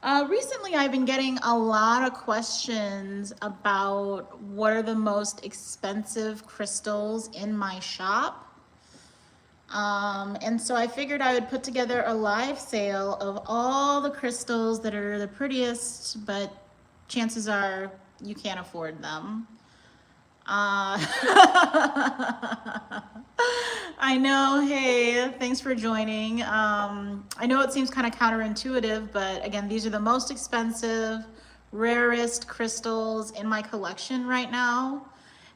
Recently, I've been getting a lot of questions about what are the most expensive crystals in my shop. And so I figured I would put together a live sale of all the crystals that are the prettiest, but chances are you can't afford them. I know, hey, thanks for joining. I know it seems kind of counterintuitive, but again, these are the most expensive, rarest crystals in my collection right now.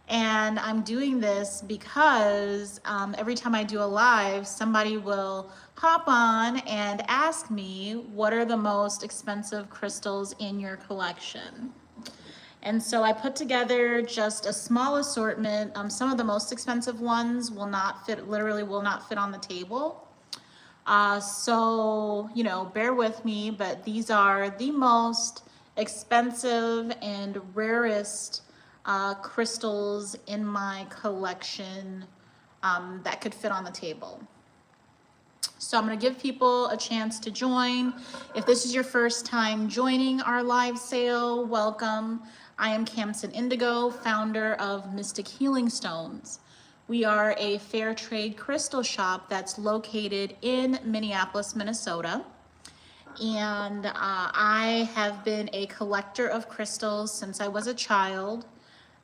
And I'm doing this because every time I do a live, somebody will hop on and ask me, what are the most expensive crystals in your collection? And so I put together just a small assortment. Some of the most expensive ones will not fit, literally will not fit on the table. So, you know, bear with me, but these are the most expensive and rarest crystals in my collection that could fit on the table. So I'm going to give people a chance to join. If this is your first time joining our live sale, welcome. I am Camson Indigo, founder of Mystic Healing Stones. We are a fair trade crystal shop that's located in Minneapolis, Minnesota. And I have been a collector of crystals since I was a child.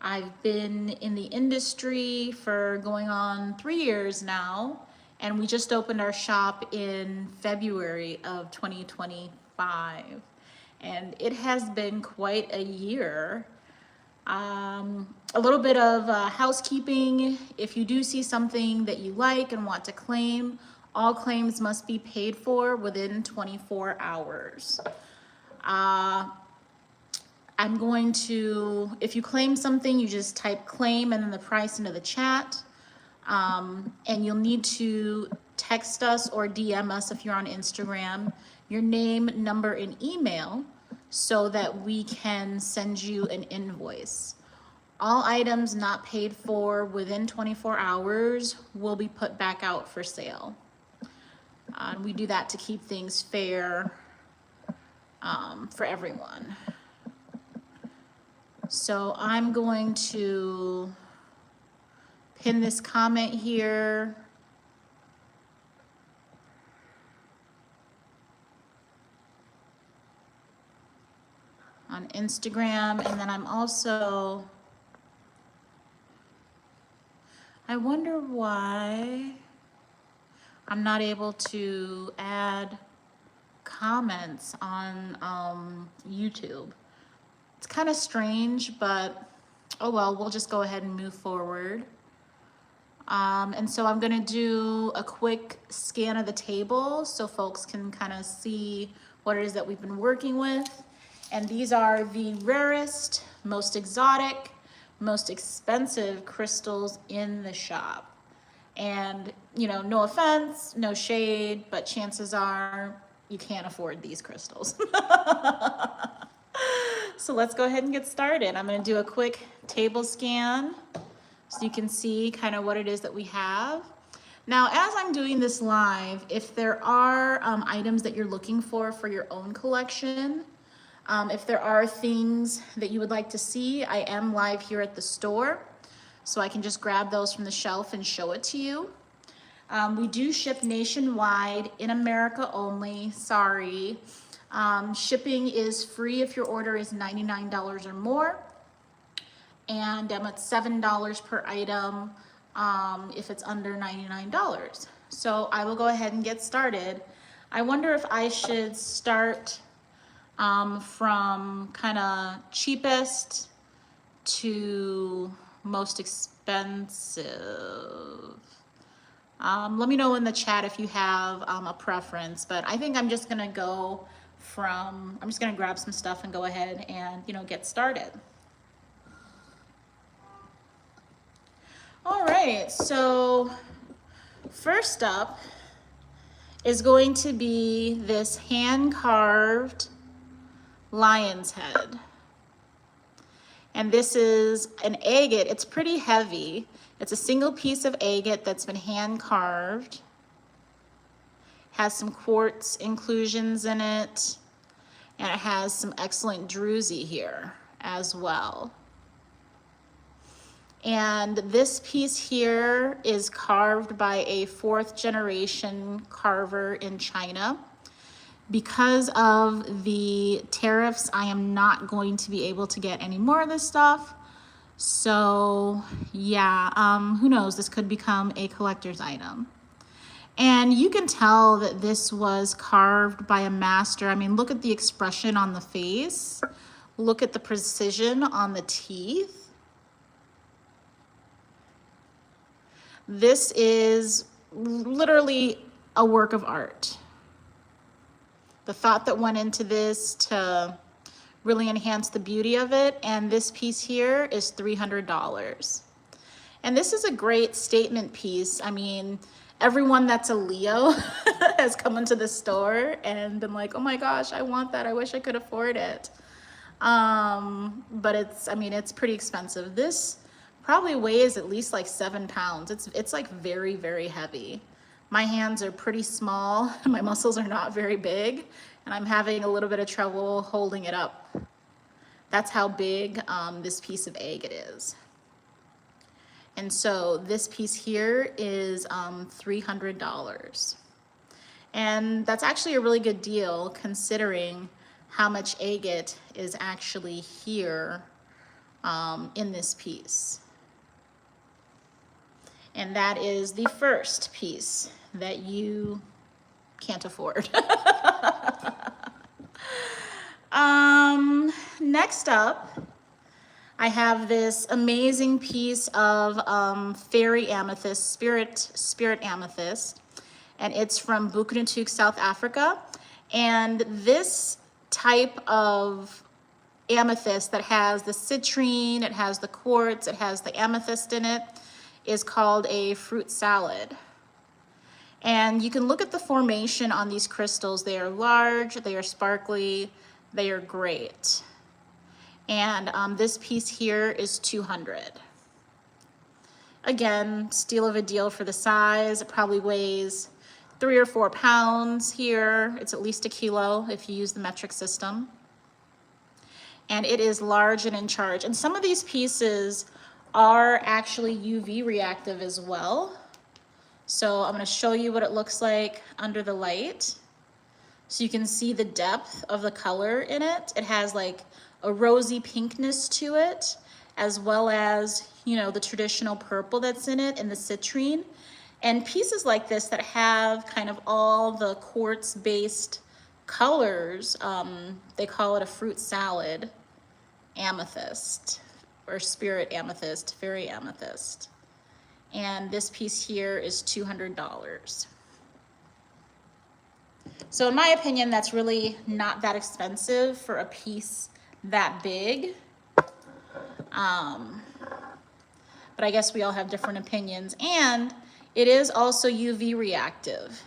I've been in the industry for going on 3 years now, and we just opened our shop in February of 2025. And it has been quite a year. A little bit of housekeeping. If you do see something that you like and want to claim, all claims must be paid for within 24 hours. I'm going to, if you claim something, you just type claim and then the price into the chat. And you'll need to text us or DM us if you're on Instagram, your name, number, and email so that we can send you an invoice. All items not paid for within 24 hours will be put back out for sale. We do that to keep things fair for everyone. So I'm going to pin this comment here. On Instagram, and then I'm also, I wonder why I'm not able to add comments on YouTube. It's kind of strange, but oh well, we'll just go ahead and move forward. And so I'm gonna do a quick scan of the table so folks can kind of see what it is that we've been working with. And these are the rarest, most exotic, most expensive crystals in the shop. And, you know, no offense, no shade, but chances are you can't afford these crystals. So let's go ahead and get started. I'm going to do a quick table scan so you can see kind of what it is that we have. Now, as I'm doing this live, if there are items that you're looking for your own collection, if there are things that you would like to see, I am live here at the store, so I can just grab those from the shelf and show it to you. We do ship nationwide, in America only, sorry. Shipping is free if your order is $99 or more, and it's $7 per item if it's under $99. So I will go ahead and get started. I wonder if I should start from kind of cheapest to most expensive. Let me know in the chat if you have a preference, but I think I'm just gonna go from, I'm just gonna grab some stuff and go ahead and, you know, get started. All right, so first up is going to be this hand-carved lion's head. And this is an agate. It's pretty heavy. It's a single piece of agate that's been hand carved. Has some quartz inclusions in it. And it has some excellent druzy here as well. And this piece here is carved by a 4th generation carver in China. Because of the tariffs, I am not going to be able to get any more of this stuff. So yeah, who knows, this could become a collector's item. And you can tell that this was carved by a master. I mean, look at the expression on the face. Look at the precision on the teeth. This is literally a work of art. The thought that went into this to really enhance the beauty of it. And this piece here is $300. And this is a great statement piece. I mean, everyone that's a Leo has come into the store and been like, oh my gosh, I want that. I wish I could afford it. But it's pretty expensive. This probably weighs at least like 7 pounds. It's like very, very heavy. My hands are pretty small. My muscles are not very big, and I'm having a little bit of trouble holding it up. That's how big this piece of agate is. And so this piece here is $300. And that's actually a really good deal considering how much agate is actually here in this piece. And that is the first piece that you can't afford. Next up, I have this amazing piece of fairy amethyst, spirit amethyst, and it's from Bukanutuk, South Africa. And this type of amethyst that has the citrine, it has the quartz, it has the amethyst in it, is called a fruit salad. And you can look at the formation on these crystals. They are large, they are sparkly, they are great. And this piece here is $200. Again, steal of a deal for the size. It probably weighs 3 or 4 pounds here. It's at least 1 kilo if you use the metric system. And it is large and in charge. And some of these pieces are actually UV reactive as well. So I'm going to show you what it looks like under the light. So you can see the depth of the color in it. It has like a rosy pinkness to it, as well as, you know, the traditional purple that's in it and the citrine. And pieces like this that have kind of all the quartz-based colors, they call it a fruit salad amethyst, or spirit amethyst, fairy amethyst. And this piece here is $200. So in my opinion, that's really not that expensive for a piece that big. But I guess we all have different opinions. And it is also UV reactive.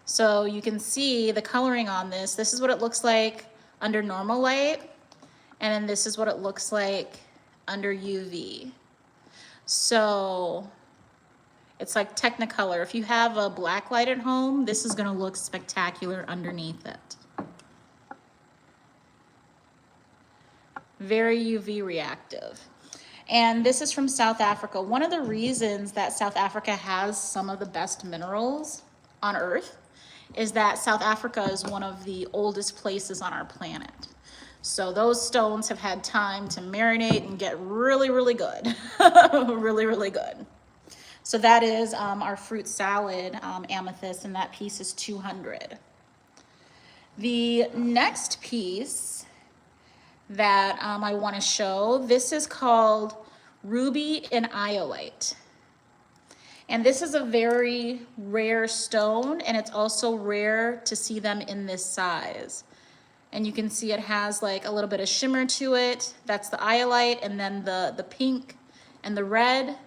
So you can see the coloring on this. This is what it looks like under normal light. And then this is what it looks like under UV. So it's like Technicolor. If you have a black light at home, this is gonna look spectacular underneath it. Very UV reactive. And this is from South Africa. One of the reasons that South Africa has some of the best minerals on Earth is that South Africa is one of the oldest places on our planet. So those stones have had time to marinate and get really, really good. Really, really good. So that is our fruit salad amethyst, and that piece is $200. The next piece that I want to show, this is called ruby and iolite. And this is a very rare stone, and it's also rare to see them in this size. And you can see it has like a little bit of shimmer to it. That's the iolite, and then the pink and the red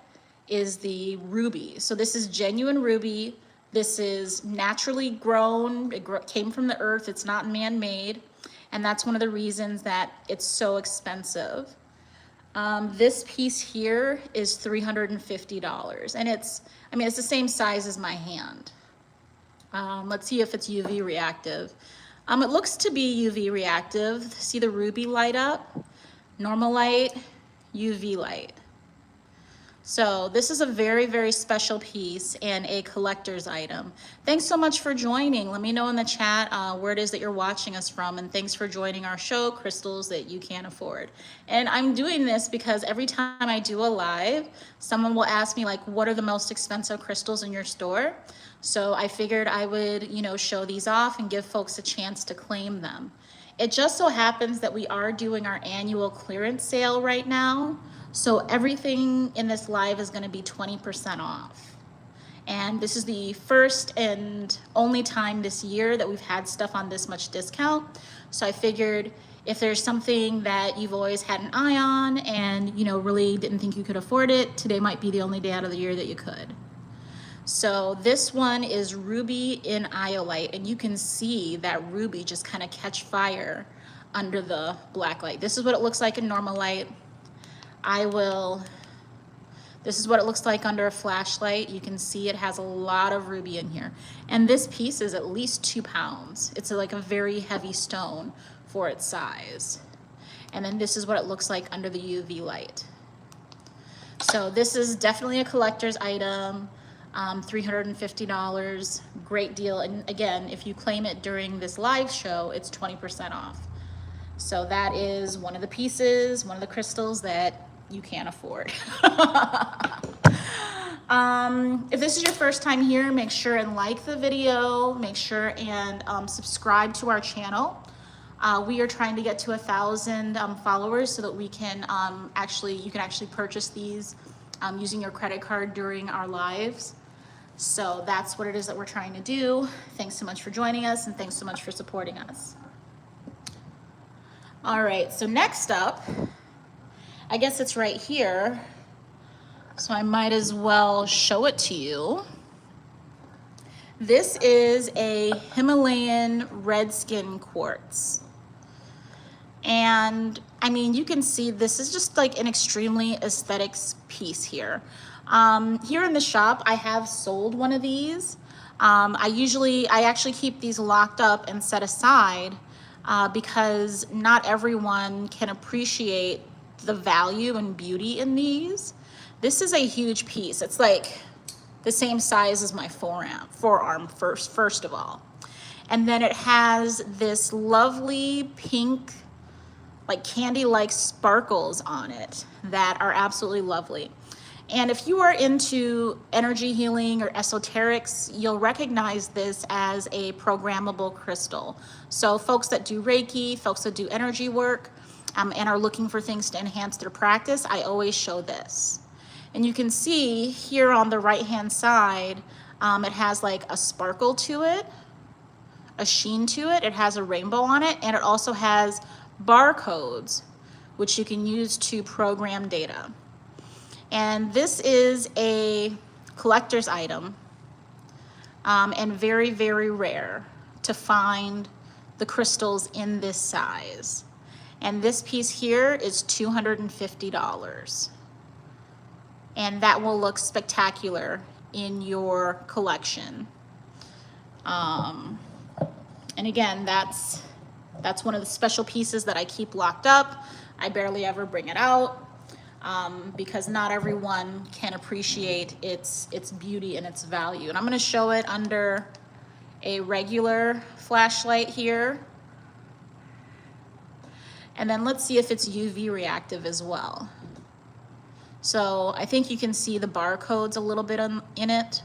is the ruby. So this is genuine ruby. This is naturally grown. It came from the earth. It's not man-made. And that's one of the reasons that it's so expensive. This piece here is $350. And it's the same size as my hand. Let's see if it's UV reactive. It looks to be UV reactive. See the ruby light up? Normal light, UV light. So this is a very, very special piece and a collector's item. Thanks so much for joining. Let me know in the chat where it is that you're watching us from, and thanks for joining our show, Crystals That You Can't Afford. And I'm doing this because every time I do a live, someone will ask me like, what are the most expensive crystals in your store? So I figured I would, you know, show these off and give folks a chance to claim them. It just so happens that we are doing our annual clearance sale right now. So everything in this live is going to be 20% off. And this is the first and only time this year that we've had stuff on this much discount. So I figured if there's something that you've always had an eye on and, you know, really didn't think you could afford it, today might be the only day out of the year that you could. So this one is ruby in iolite, and you can see that ruby just kind of catch fire under the black light. This is what it looks like in normal light. This is what it looks like under a flashlight. You can see it has a lot of ruby in here. And this piece is at least 2 pounds. It's like a very heavy stone for its size. And then this is what it looks like under the UV light. So this is definitely a collector's item, $350, great deal. And again, if you claim it during this live show, it's 20% off. So that is one of the pieces, one of the crystals that you can't afford. If this is your first time here, make sure and like the video, make sure and subscribe to our channel. We are trying to get to 1,000 followers so that we can you can actually purchase these using your credit card during our lives. So that's what it is that we're trying to do. Thanks so much for joining us, and thanks so much for supporting us. All right, so next up, I guess it's right here, so I might as well show it to you. This is a Himalayan red skin quartz. And I mean, you can see this is just like an extremely aesthetics piece here. Here in the shop, I have sold one of these. I actually keep these locked up and set aside because not everyone can appreciate the value and beauty in these. This is a huge piece. It's like the same size as my forearm first of all. And then it has this lovely pink, like candy-like sparkles on it that are absolutely lovely. And if you are into energy healing or esoterics, you'll recognize this as a programmable crystal. So folks that do Reiki, folks that do energy work, and are looking for things to enhance their practice, I always show this. And you can see here on the right-hand side, it has like a sparkle to it, a sheen to it. It has a rainbow on it, and it also has barcodes, which you can use to program data. And this is a collector's item, and very, very rare to find the crystals in this size. And this piece here is $250. And that will look spectacular in your collection. And again, that's one of the special pieces that I keep locked up. I barely ever bring it out because not everyone can appreciate its beauty and its value. And I'm gonna show it under a regular flashlight here. And then let's see if it's UV reactive as well. So I think you can see the barcodes a little bit in it.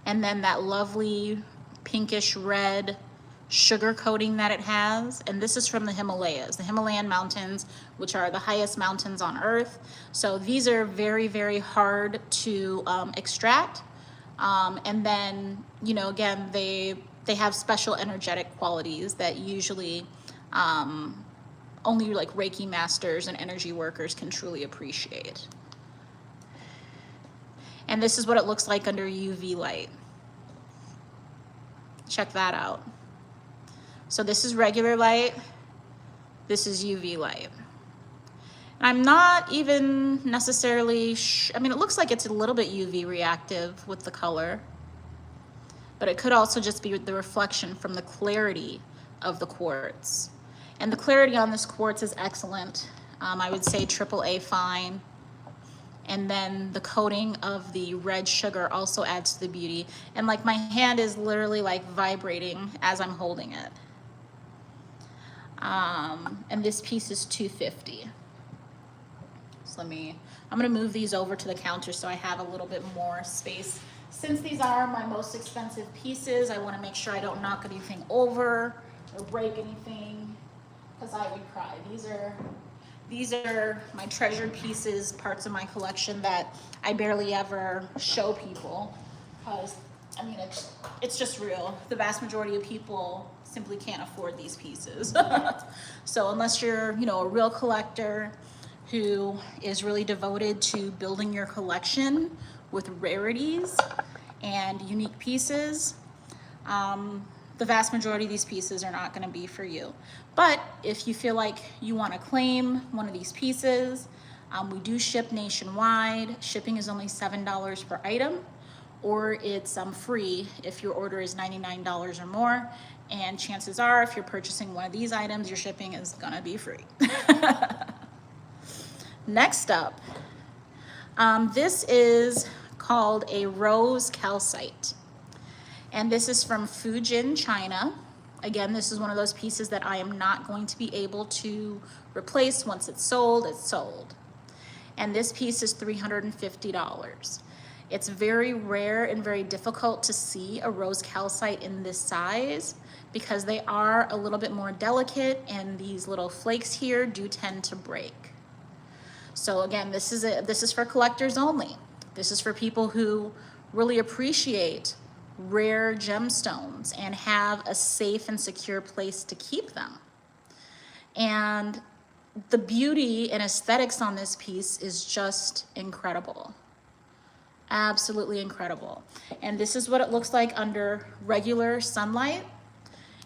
And then that lovely pinkish red sugar coating that it has. And this is from the Himalayas, the Himalayan mountains, which are the highest mountains on earth. So these are very, very hard to extract. And then, you know, again, they have special energetic qualities that usually only like Reiki masters and energy workers can truly appreciate. And this is what it looks like under UV light. Check that out. So this is regular light, this is UV light. And I'm not even necessarily, I mean, it looks like it's a little bit UV reactive with the color. but it could also just be the reflection from the clarity of the quartz. And the clarity on this quartz is excellent. I would say AAA fine. And then the coating of the red sugar also adds to the beauty. And like my hand is literally like vibrating as I'm holding it. And this piece is $250. So I'm gonna move these over to the counter so I have a little bit more space. Since these are my most expensive pieces, I wanna make sure I don't knock anything over or break anything, because I would cry. These are my treasured pieces, parts of my collection that I barely ever show people, because I mean, it's just real. The vast majority of people simply can't afford these pieces. So unless you're, a real collector who is really devoted to building your collection with rarities and unique pieces, the vast majority of these pieces are not going to be for you. But if you feel like you want to claim one of these pieces, we do ship nationwide. Shipping is only $7 per item, or it's free if your order is $99 or more. And chances are, if you're purchasing one of these items, your shipping is gonna be free. Next up, this is called a rose calcite. And this is from Fujian, China. Again, this is one of those pieces that I am not going to be able to replace. Once it's sold, it's sold. And this piece is $350. It's very rare and very difficult to see a rose calcite in this size because they are a little bit more delicate, and these little flakes here do tend to break. So again, this is for collectors only. This is for people who really appreciate rare gemstones and have a safe and secure place to keep them. And the beauty and aesthetics on this piece is just incredible. Absolutely incredible. And this is what it looks like under regular sunlight.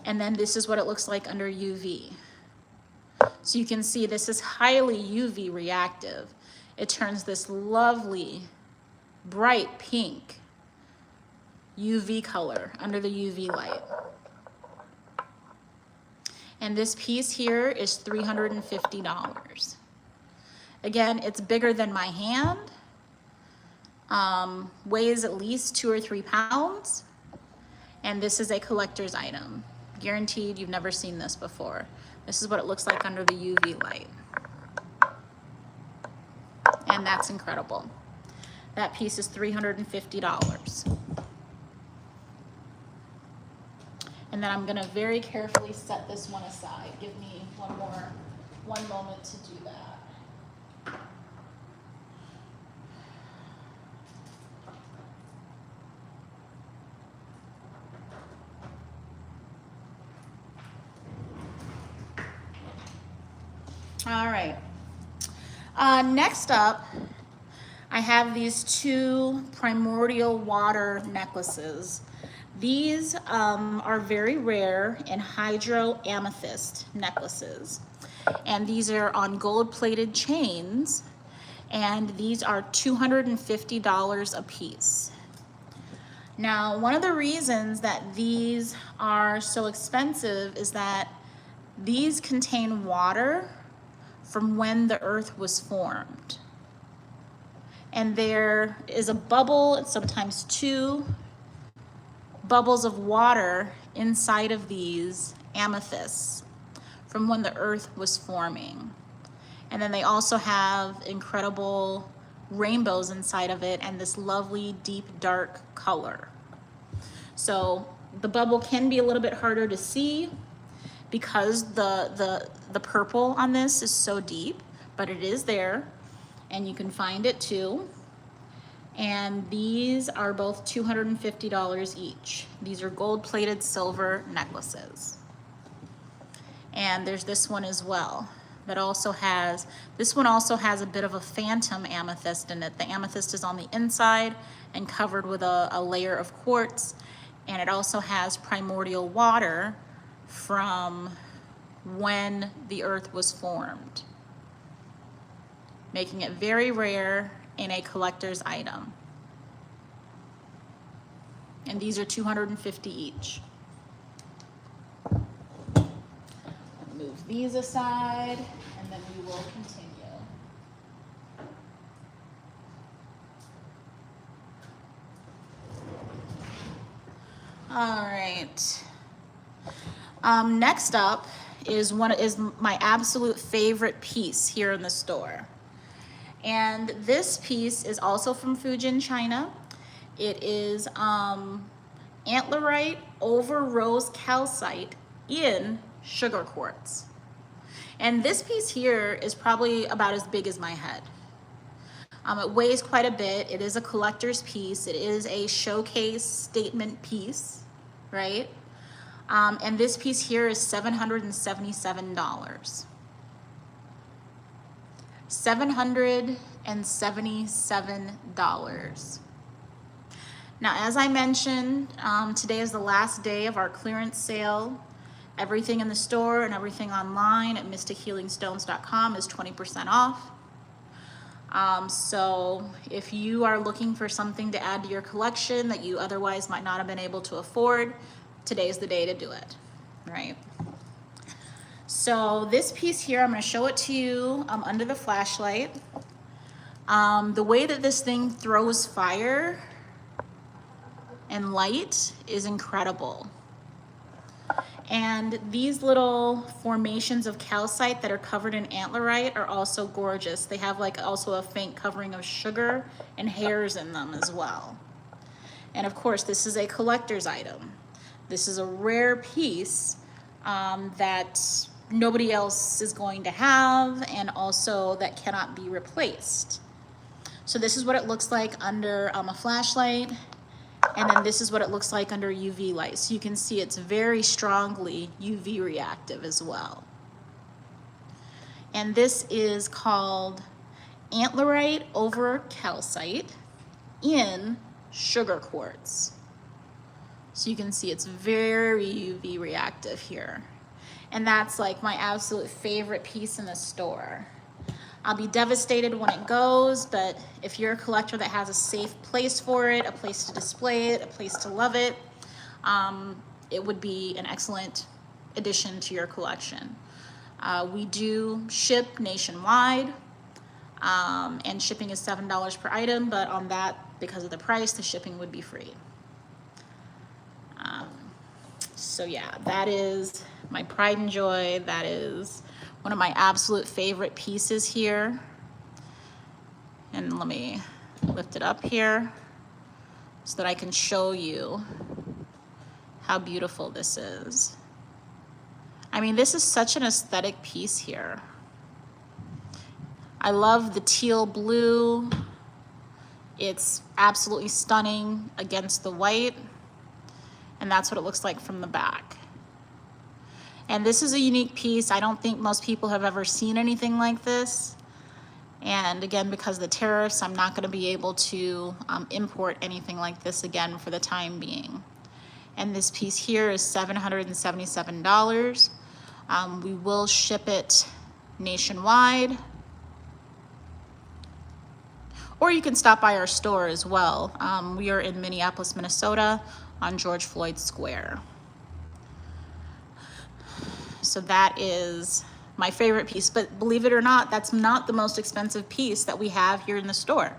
And then this is what it looks like under UV. So you can see this is highly UV reactive. It turns this lovely, bright pink UV color under the UV light. And this piece here is $350. Again, it's bigger than my hand, weighs at least 2 or 3 pounds, and this is a collector's item. Guaranteed you've never seen this before. This is what it looks like under the UV light. And that's incredible. That piece is $350. And then I'm gonna very carefully set this one aside. Give me one moment to do that. All right. Next up, I have these 2 primordial water necklaces. These are very rare and hydro amethyst necklaces. And these are on gold-plated chains, and these are $250 a piece. Now, one of the reasons that these are so expensive is that these contain water from when the earth was formed. And there is a bubble, and sometimes 2 bubbles of water inside of these amethysts from when the earth was forming. And then they also have incredible rainbows inside of it and this lovely deep dark color. So the bubble can be a little bit harder to see because the purple on this is so deep, but it is there and you can find it too. And these are both $250 each. These are gold-plated silver necklaces. And there's this one as well that also has, this one also has a bit of a phantom amethyst in it. The amethyst is on the inside and covered with a layer of quartz. And it also has primordial water from when the earth was formed, making it very rare in a collector's item. And these are $250 each. Move these aside, and then we will continue. All right. Next up is my absolute favorite piece here in the store. And this piece is also from Fujian, China. It is antlerite over rose calcite in sugar quartz. And this piece here is probably about as big as my head. It weighs quite a bit. It is a collector's piece. It is a showcase statement piece, right? And this piece here is $777. $777. Now, as I mentioned, today is the last day of our clearance sale. Everything in the store and everything online at mystichealingstones.com is 20% off. So if you are looking for something to add to your collection that you otherwise might not have been able to afford, today's the day to do it, right? So this piece here, I'm going to show it to you under the flashlight. The way that this thing throws fire and light is incredible. And these little formations of calcite that are covered in antlerite are also gorgeous. They have like also a faint covering of sugar and hairs in them as well. And of course, this is a collector's item. This is a rare piece that nobody else is going to have, and also that cannot be replaced. So this is what it looks like under a flashlight. And then this is what it looks like under UV light. So you can see it's very strongly UV reactive as well. And this is called antlerite over calcite in sugar quartz. So you can see it's very UV reactive here. And that's like my absolute favorite piece in the store. I'll be devastated when it goes, but if you're a collector that has a safe place for it, a place to display it, a place to love it, it would be an excellent addition to your collection. We do ship nationwide, and shipping is $7 per item, but on that, because of the price, the shipping would be free. So yeah, that is my pride and joy. That is one of my absolute favorite pieces here. And let me lift it up here so that I can show you how beautiful this is. I mean, this is such an aesthetic piece here. I love the teal blue. It's absolutely stunning against the white. And that's what it looks like from the back. And this is a unique piece. I don't think most people have ever seen anything like this. And again, because of the tariffs, I'm not going to be able to import anything like this again for the time being. And this piece here is $777. We will ship it nationwide. Or you can stop by our store as well. We are in Minneapolis, Minnesota on George Floyd Square. So that is my favorite piece, but believe it or not, that's not the most expensive piece that we have here in the store.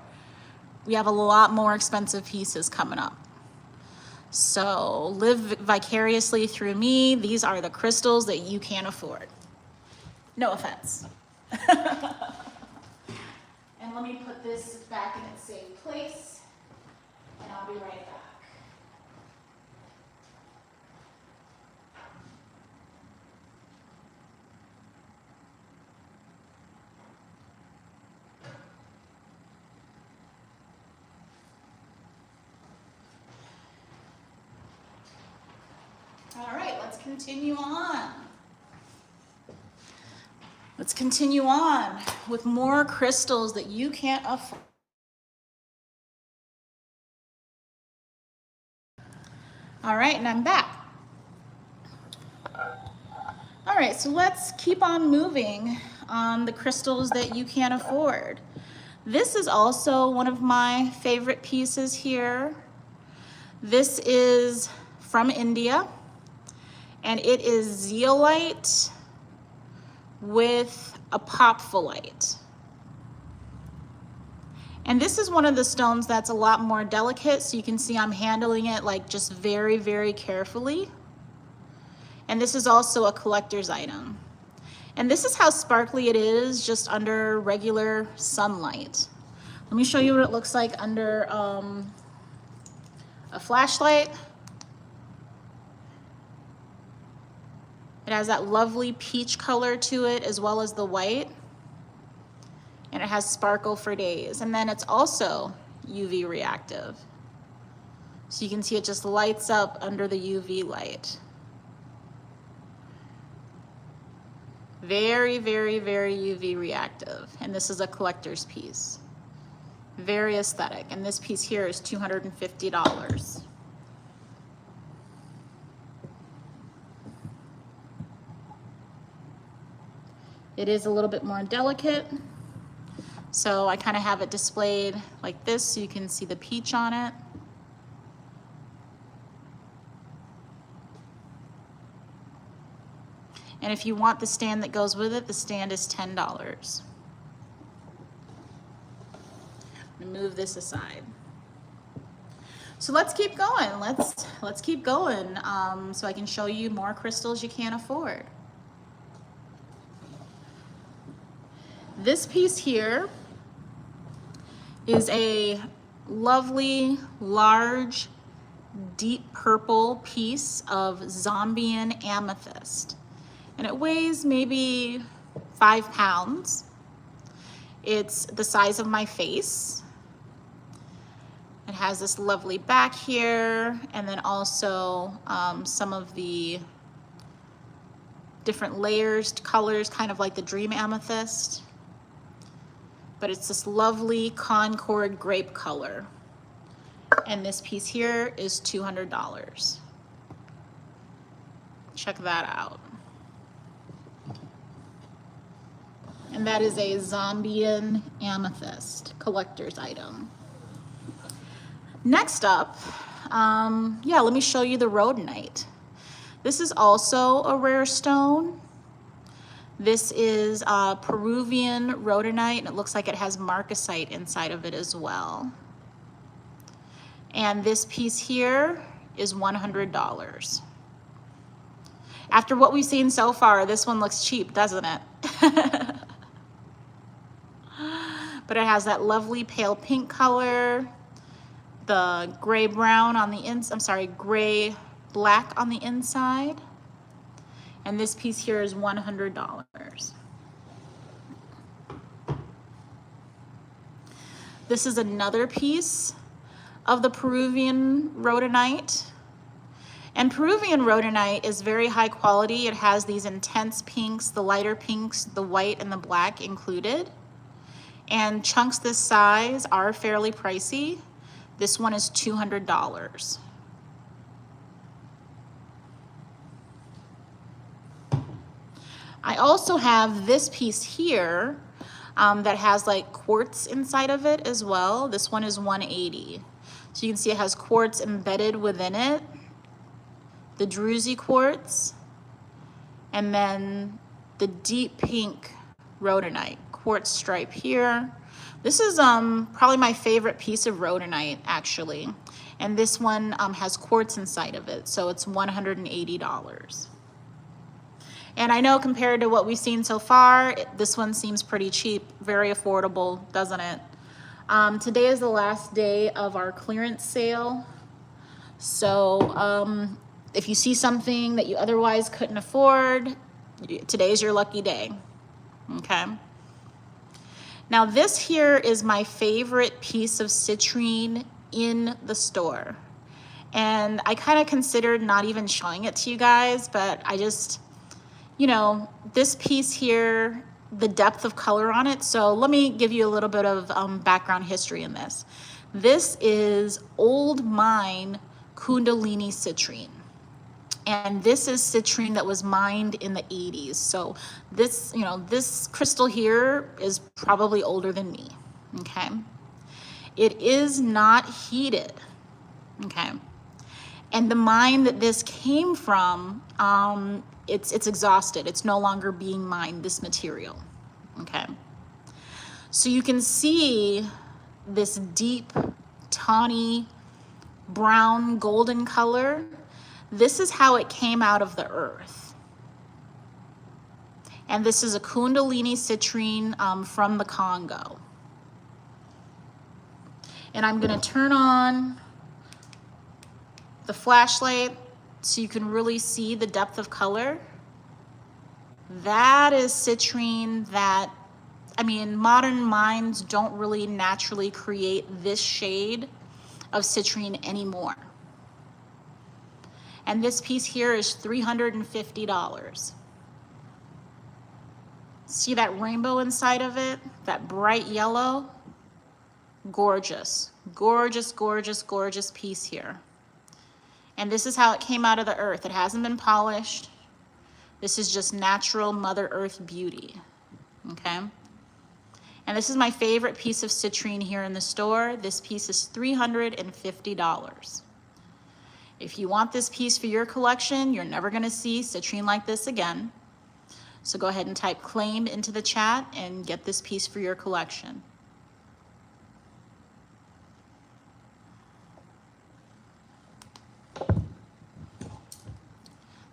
We have a lot more expensive pieces coming up. So live vicariously through me. These are the crystals that you can't afford. No offense. And let me put this back in its safe place, and I'll be right back. All right, let's continue on. Let's continue on with more crystals that you can't afford. All right, and I'm back. All right, so let's keep on moving on the crystals that you can't afford. This is also one of my favorite pieces here. This is from India, and it is zeolite with apophyllite. And this is one of the stones that's a lot more delicate, so you can see I'm handling it like just very, very carefully. And this is also a collector's item. And this is how sparkly it is just under regular sunlight. Let me show you what it looks like under a flashlight. It has that lovely peach color to it as well as the white. And it has sparkle for days. And then it's also UV reactive. So you can see it just lights up under the UV light. Very, very, very UV reactive. And this is a collector's piece. Very aesthetic. And this piece here is $250. It is a little bit more delicate. So I kind of have it displayed like this so you can see the peach on it. And if you want the stand that goes with it, the stand is $10. I'm gonna move this aside. So let's keep going. Let's keep going so I can show you more crystals you can't afford. This piece here is a lovely, large, deep purple piece of Zambian amethyst. And it weighs maybe 5 pounds. It's the size of my face. It has this lovely back here, and then also some of the different layers, colors, kind of like the dream amethyst. But it's this lovely Concord grape color. And this piece here is $200. Check that out. And that is a Zambian amethyst collector's item. Next up, let me show you the rhodonite. This is also a rare stone. This is Peruvian rhodonite, and it looks like it has marcasite inside of it as well. And this piece here is $100. After what we've seen so far, this one looks cheap, doesn't it? But it has that lovely pale pink color, the gray brown on the inside, I'm sorry, gray black on the inside. And this piece here is $100. This is another piece of the Peruvian rhodonite. And Peruvian rhodonite is very high quality. It has these intense pinks, the lighter pinks, the white and the black included. And chunks this size are fairly pricey. This one is $200. I also have this piece here that has like quartz inside of it as well. This one is $180. So you can see it has quartz embedded within it, the druzy quartz, and then the deep pink rhodonite, quartz stripe here. This is probably my favorite piece of rhodonite actually. And this one has quartz inside of it, so it's $180. And I know compared to what we've seen so far, this one seems pretty cheap, very affordable, doesn't it? Today is the last day of our clearance sale. So if you see something that you otherwise couldn't afford, today's your lucky day, okay? Now this here is my favorite piece of citrine in the store. And I kind of considered not even showing it to you guys, but I just, you know, this piece here, the depth of color on it. So let me give you a little bit of background history in this. This is old mine Kundalini citrine. And this is citrine that was mined in the 80s. So this, you know, this crystal here is probably older than me, okay? It is not heated, okay? And the mine that this came from, it's exhausted. It's no longer being mined, this material, okay? So you can see this deep, tawny, brown, golden color. This is how it came out of the earth. And this is a Kundalini citrine from the Congo. And I'm gonna turn on the flashlight so you can really see the depth of color. That is citrine that, I mean, modern mines don't really naturally create this shade of citrine anymore. And this piece here is $350. See that rainbow inside of it? That bright yellow? Gorgeous, gorgeous, gorgeous, gorgeous piece here. And this is how it came out of the earth. It hasn't been polished. This is just natural Mother Earth beauty, okay? And this is my favorite piece of citrine here in the store. This piece is $350. If you want this piece for your collection, you're never gonna see citrine like this again. So go ahead and type claim into the chat and get this piece for your collection.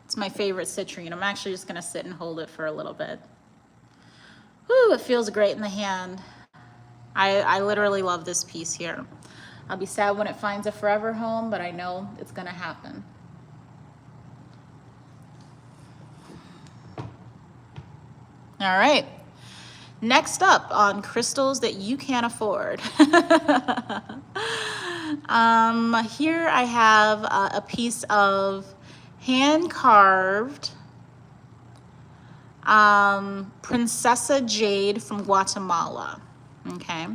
It's my favorite citrine. I'm actually just gonna sit and hold it for a little bit. Whew, it feels great in the hand. I literally love this piece here. I'll be sad when it finds a forever home, but I know it's gonna happen. All right, next up on crystals that you can't afford. Here I have a piece of hand-carved Princesa jade from Guatemala, okay?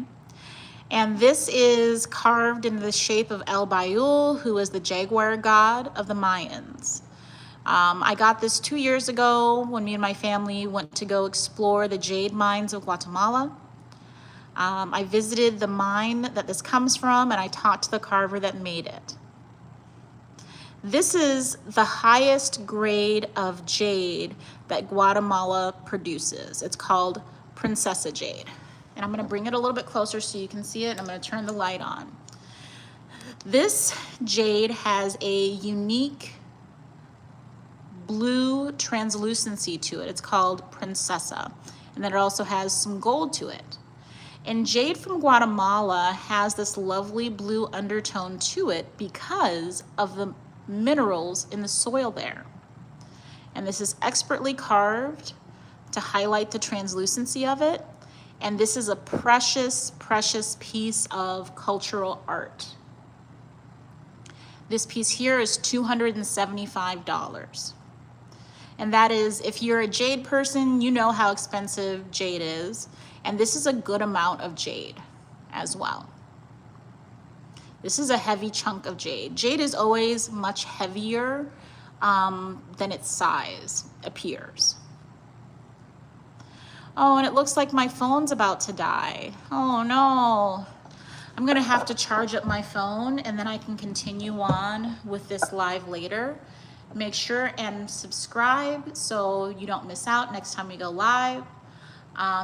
And this is carved in the shape of El Bayul, who is the jaguar god of the Mayans. I got this 2 years ago when me and my family went to go explore the jade mines of Guatemala. I visited the mine that this comes from, and I talked to the carver that made it. This is the highest grade of jade that Guatemala produces. It's called Princesa jade. And I'm gonna bring it a little bit closer so you can see it, and I'm gonna turn the light on. This jade has a unique blue translucency to it. It's called Princesa. And then it also has some gold to it. And jade from Guatemala has this lovely blue undertone to it because of the minerals in the soil there. And this is expertly carved to highlight the translucency of it. And this is a precious, precious piece of cultural art. This piece here is $275. And that is, if you're a jade person, you know how expensive jade is. And this is a good amount of jade as well. This is a heavy chunk of jade. Jade is always much heavier than its size appears. Oh, and it looks like my phone's about to die. Oh no. I'm gonna have to charge up my phone and then I can continue on with this live later. Make sure and subscribe so you don't miss out next time we go live.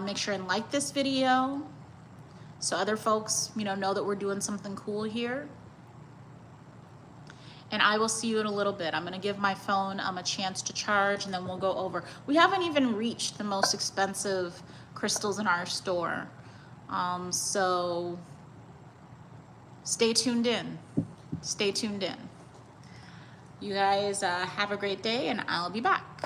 Make sure and like this video so other folks, know that we're doing something cool here. And I will see you in a little bit. I'm gonna give my phone a chance to charge and then we'll go over. We haven't even reached the most expensive crystals in our store. So stay tuned in. Stay tuned in. You guys have a great day and I'll be back.